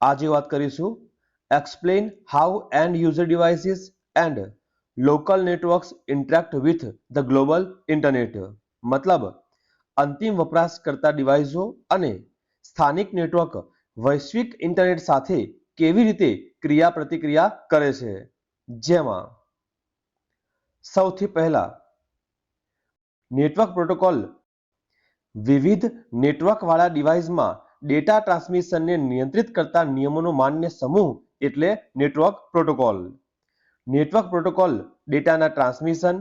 આજે વાત કરીશું explain how and user devices and local networks interact with the global internet. મતલબ અંતિમ વપરાશકર્તા ડિવાઇસો અને સ્થાનિક નેટવર્ક વૈશ્વિક ઇન્ટરનેટ સાથે કેવી રીતે ક્રિયા પ્રતિક્રિયા કરે છે. જેમાં સૌથી પહેલા નેટવર્ક પ્રોટોકોલ વિવિધ નેટવર્કવાળા ડિવાઇસમાં ડેટા ટ્રાન્સમિશનને નિયંત્રિત કરતા નિયમોનો માન્ય સમૂહ એટલે નેટવર્ક પ્રોટોકોલ. નેટવર્ક પ્રોટોકોલ ડેટાના ટ્રાન્સમિશન,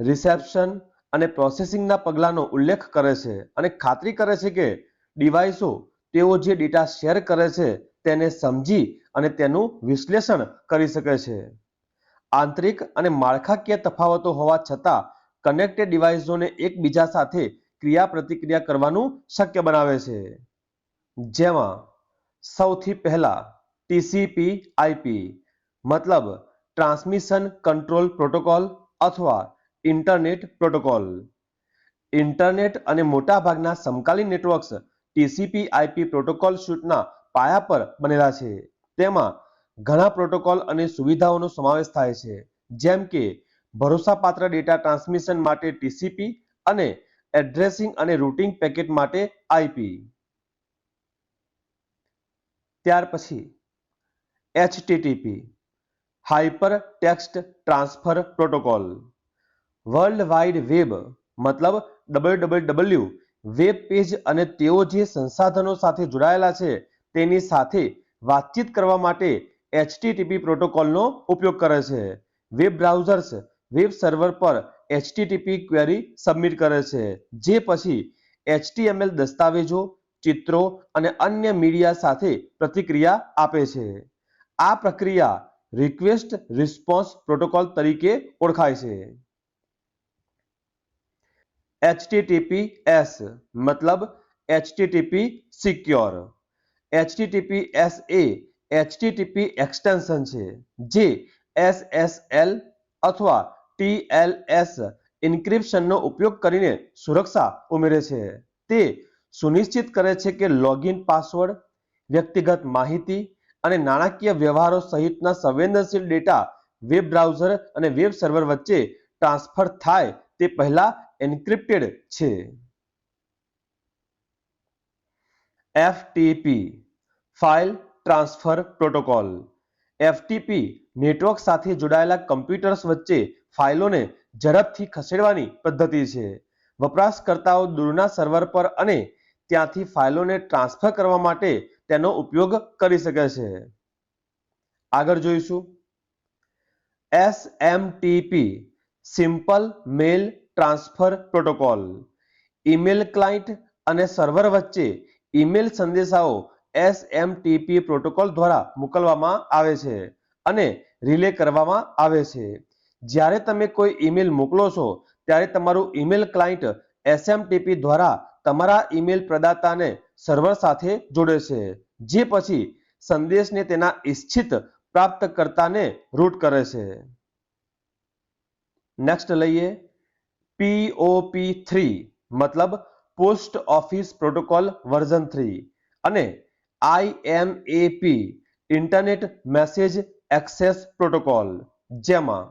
રિસેપ્શન અને પ્રોસેસિંગના પગલાંનો ઉલ્લેખ કરે છે અને ખાતરી કરે છે કે ડિવાઇસો તેઓ જે ડેટા શેર કરે છે તેને સમજી અને તેનું વિશ્લેષણ કરી શકે છે. આંતરિક અને માળખાકીય તફાવતો હોવા છતાં કનેક્ટેડ ડિવાઇસોને એકબીજા સાથે ક્રિયા પ્રતિક્રિયા કરવાનું શક્ય બનાવે છે. જેમાં સૌથી પહેલા TCP/IP મતલબ ટ્રાન્સમિશન કંટ્રોલ પ્રોટોકોલ અથવા ઇન્ટરનેટ પ્રોટોકોલ. ઇન્ટરનેટ અને મોટાભાગના સમકાલીન નેટવર્ક્સ TCP/IP પ્રોટોકોલ સ્યુટના પાયા પર બનેલા છે. તેમાં ઘણા પ્રોટોકોલ અને સુવિધાઓનો સમાવેશ થાય છે, જેમ કે ભરોસાપાત્ર ડેટા ટ્રાન્સમિશન માટે TCP અને એડ્રેસિંગ અને રૂટિંગ પેકેટ માટે IP. ત્યાર પછી HTTP hyper text transfer protocol. World wide web મતલબ WWW વેબ પેજ અને તેઓ જે સંસાધનો સાથે જોડાયેલા છે તેની સાથે વાતચીત કરવા માટે HTTP પ્રોટોકોલનો ઉપયોગ કરે છે. વેબ બ્રાઉઝર્સ વેબ સર્વર પર HTTP ક્વેરી સબમિટ કરે છે, જે પછી HTML દસ્તાવેજો, ચિત્રો અને અન્ય મીડિયા સાથે પ્રતિક્રિયા આપે છે. આ પ્રક્રિયા રિક્વેસ્ટ રિસ્પોન્સ પ્રોટોકોલ તરીકે ઓળખાય છે. HTTPS મતલબ HTTP સિક્યોર. HTTPS એ HTTP એક્સટેન્શન છે જે SSL અથવા TLS એન્ક્રિપ્શનનો ઉપયોગ કરીને સુરક્ષા ઉમેરે છે. તે સુનિશ્ચિત કરે છે કે લોગિન પાસવર્ડ, વ્યક્તિગત માહિતી અને નાણાકીય વ્યવહારો સહિતના સંવેદનશીલ ડેટા વેબ બ્રાઉઝર અને વેબ સર્વર વચ્ચે ટ્રાન્સફર થાય તે પહેલા એન્ક્રિપ્ટેડ છે. FTP file transfer protocol. FTP network સાથે જોડાયેલા કમ્પ્યુટર્સ વચ્ચે ફાઇલોને ઝડપથી ખસેડવાની પદ્ધતિ છે. વપરાશકર્તાઓ દૂરના સર્વર પર અને ત્યાંથી ફાઇલોને ટ્રાન્સફર કરવા માટે તેનો ઉપયોગ કરી શકે છે. આગળ જોઈશું SMTP સિમ્પલ મેલ ટ્રાન્સફર પ્રોટોકોલ. ઈમેલ ક્લાયન્ટ અને સર્વર વચ્ચે ઈમેલ સંદેશાઓ SMTP પ્રોટોકોલ દ્વારા મોકલવામાં આવે છે અને રિલે કરવામાં આવે છે. જ્યારે તમે કોઈ ઈમેલ મોકલો છો ત્યારે તમારું ઈમેલ ક્લાયન્ટ SMTP દ્વારા તમારા ઈમેલ પ્રદાતાને સર્વર સાથે જોડે છે, જે પછી સંદેશને તેના ઇચ્છિત પ્રાપ્તકર્તાને રૂટ કરે છે. નેક્સ્ટ લઈએ POP3 મતલબ પોસ્ટ ઓફિસ પ્રોટોકોલ વર્ઝન 3 અને IMAP internet message access protocol. જેમાં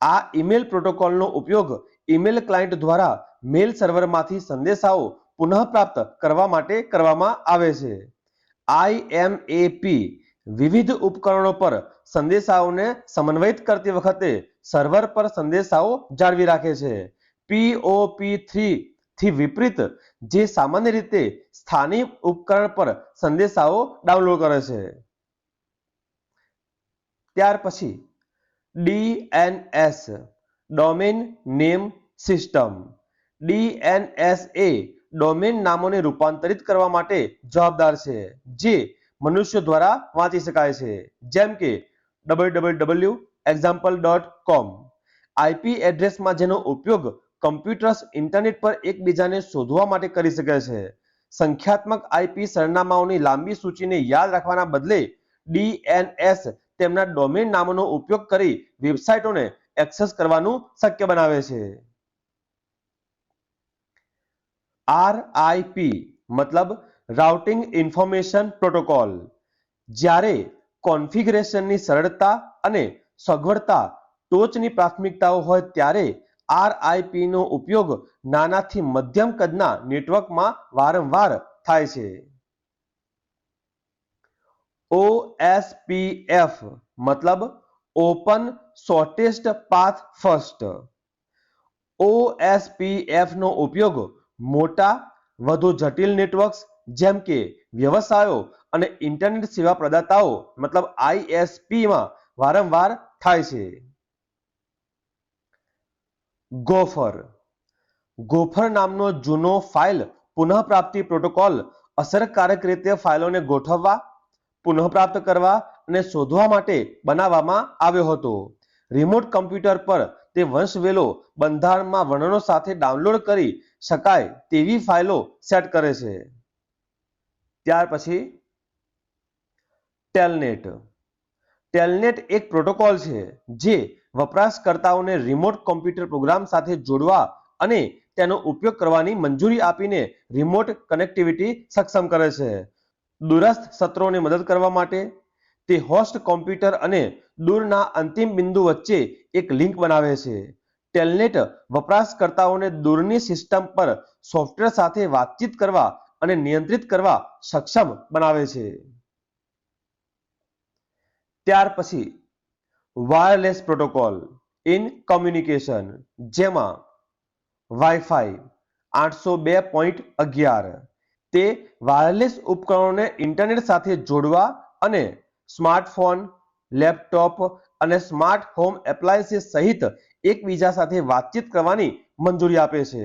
આ ઈમેલ પ્રોટોકોલનો ઉપયોગ ઈમેલ ક્લાયન્ટ દ્વારા મેલ સર્વરમાંથી સંદેશાઓ પુનઃપ્રાપ્ત કરવા માટે કરવામાં આવે છે. IMAP વિવિધ ઉપકરણો પર સંદેશાઓને સમન્વયિત કરતી વખતે સર્વર પર સંદેશાઓ જાળવી રાખે છે. POP3 થી વિપરીત, જે સામાન્ય રીતે સ્થાનિક ઉપકરણ પર સંદેશાઓ ડાઉનલોડ કરે છે. ત્યાર પછી DNS domain name system. DNS એ ડોમેન નામોને રૂપાંતરિત કરવા માટે જવાબદાર છે, જે મનુષ્ય દ્વારા વાંચી શકાય છે, જેમ કે www.example.com. IP એડ્રેસમાં જેનો ઉપયોગ કમ્પ્યુટર્સ ઇન્ટરનેટ પર એકબીજાને શોધવા માટે કરી શકે છે. સંખ્યાત્મક IP સરનામાઓની લાંબી સૂચિને યાદ રાખવાના બદલે DNS તેમના ડોમેન નામોનો ઉપયોગ કરી વેબસાઇટોને એક્સેસ કરવાનું શક્ય બનાવે છે. RIP મતલબ રાઉટિંગ ઇન્ફોર્મેશન પ્રોટોકોલ. જ્યારે કોન્ફિગરેશનની સરળતા અને સગવડતા ટોચની પ્રાથમિકતાઓ હોય ત્યારે RIP નો ઉપયોગ નાનાથી મધ્યમ કદના નેટવર્કમાં વારંવાર થાય છે. OSPF મતલબ open shortest path first. OSPF નો ઉપયોગ મોટા વધુ જટિલ નેટવર્ક્સ જેમ કે વ્યવસાયો અને ઇન્ટરનેટ સેવા પ્રદાતાઓ મતલબ ISP માં વારંવાર થાય છે. ગોફર નામનો જૂનો ફાઇલ પુનઃપ્રાપ્તિ પ્રોટોકોલ અસરકારક રીતે ફાઇલોને ગોઠવવા, પુનઃપ્રાપ્ત કરવા અને શોધવા માટે બનાવવામાં આવ્યો હતો. રિમોટ કમ્પ્યુટર પર તે વંશવેલો બંધારણમાં વર્ણનો સાથે ડાઉનલોડ કરી શકાય તેવી ફાઇલો સેટ કરે છે. ત્યાર પછી ટેલનેટ. ટેલનેટ એક પ્રોટોકોલ છે જે વપરાશકર્તાઓને રિમોટ કમ્પ્યુટર પ્રોગ્રામ સાથે જોડવા અને તેનો ઉપયોગ કરવાની મંજૂરી આપીને રિમોટ કનેક્ટિવિટી સક્ષમ કરે છે. દૂરસ્થ સત્રોને મદદ કરવા માટે તે હોસ્ટ કોમ્પ્યુટર અને દૂરના અંતિમ બિંદુ વચ્ચે એક લિંક બનાવે છે. ટેલનેટ વપરાશકર્તાઓને દૂરની સિસ્ટમ પર સોફ્ટવેર સાથે વાતચીત કરવા અને નિયંત્રિત કરવા સક્ષમ બનાવે છે. ત્યાર પછી વાયરલેસ પ્રોટોકોલ ઇન કમ્યુનિકેશન, જેમાં વાઈફાઈ 802.11 તે વાયરલેસ ઉપકરણોને ઇન્ટરનેટ સાથે જોડવા અને સ્માર્ટફોન, લેપટોપ અને સ્માર્ટ હોમ એપ્લાયન્સીસ સહિત એકબીજા સાથે વાતચીત કરવાની મંજૂરી આપે છે.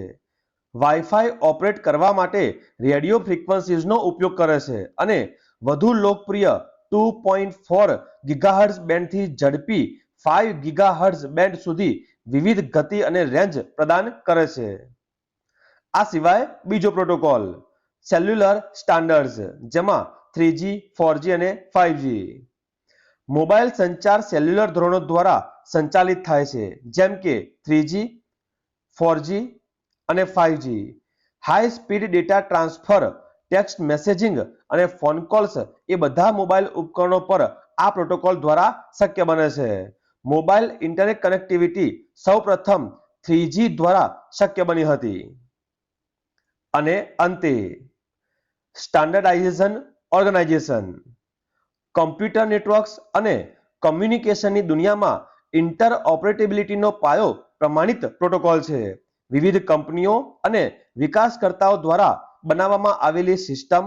વાઈફાઈ ઓપરેટ કરવા માટે રેડિયો ફ્રીક્વન્સીઝનો ઉપયોગ કરે છે અને વધુ લોકપ્રિય 2.4 ગીગાહર્ટ્ઝ બેન્ડથી ઝડપી 5 ગીગાહર્ટ્ઝ બેન્ડ સુધી વિવિધ ગતિ અને રેન્જ પ્રદાન કરે છે. આ સિવાય બીજો પ્રોટોકોલ સેલ્યુલર સ્ટાન્ડર્ડ્સ, જેમાં 3G, 4G અને 5G. મોબાઈલ સંચાર સેલ્યુલર ધોરણો દ્વારા સંચાલિત થાય છે, જેમ કે 3G, 4G અને 5G. High speed data transfer, text messaging અને ફોન કોલ્સ એ બધા મોબાઈલ ઉપકરણો પર આ પ્રોટોકોલ દ્વારા શક્ય બને છે. મોબાઈલ ઇન્ટરનેટ કનેક્ટિવિટી સૌપ્રથમ 3G દ્વારા શક્ય બની હતી. અને અંતે સ્ટાન્ડર્ડાઇઝેશન ઓર્ગેનાઇઝેશન. કમ્પ્યુટર નેટવર્ક્સ અને કમ્યુનિકેશનની દુનિયામાં ઇન્ટરઓપરેટેબિલિટીનો પાયો પ્રમાણિત પ્રોટોકોલ છે. વિવિધ કંપનીઓ અને વિકાસકર્તાઓ દ્વારા બનાવવામાં આવેલી સિસ્ટમ,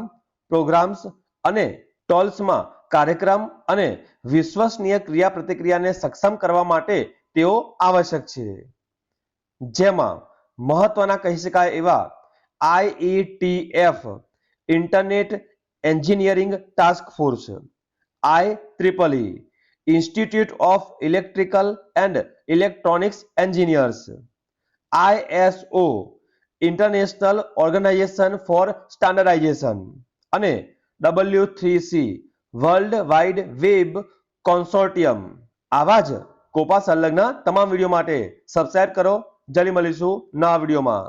પ્રોગ્રામ્સ અને ટોલ્સમાં કાર્યક્રમ અને વિશ્વસનીય ક્રિયાપ્રતિક્રિયાને સક્ષમ કરવા માટે તેઓ આવશ્યક છે. જેમાં મહત્વના કહી શકાય એવા IETF internet engineering task force, IEEE institute of electrical and electronics engineers, ISO international organisation for standardisation અને W3C world wide web consortium. આવા જ કોપા સંલગ્ન તમામ વિડીયો માટે સબસ્ક્રાઇબ કરો. જલ્દી મળીશું નવા વિડીયોમાં.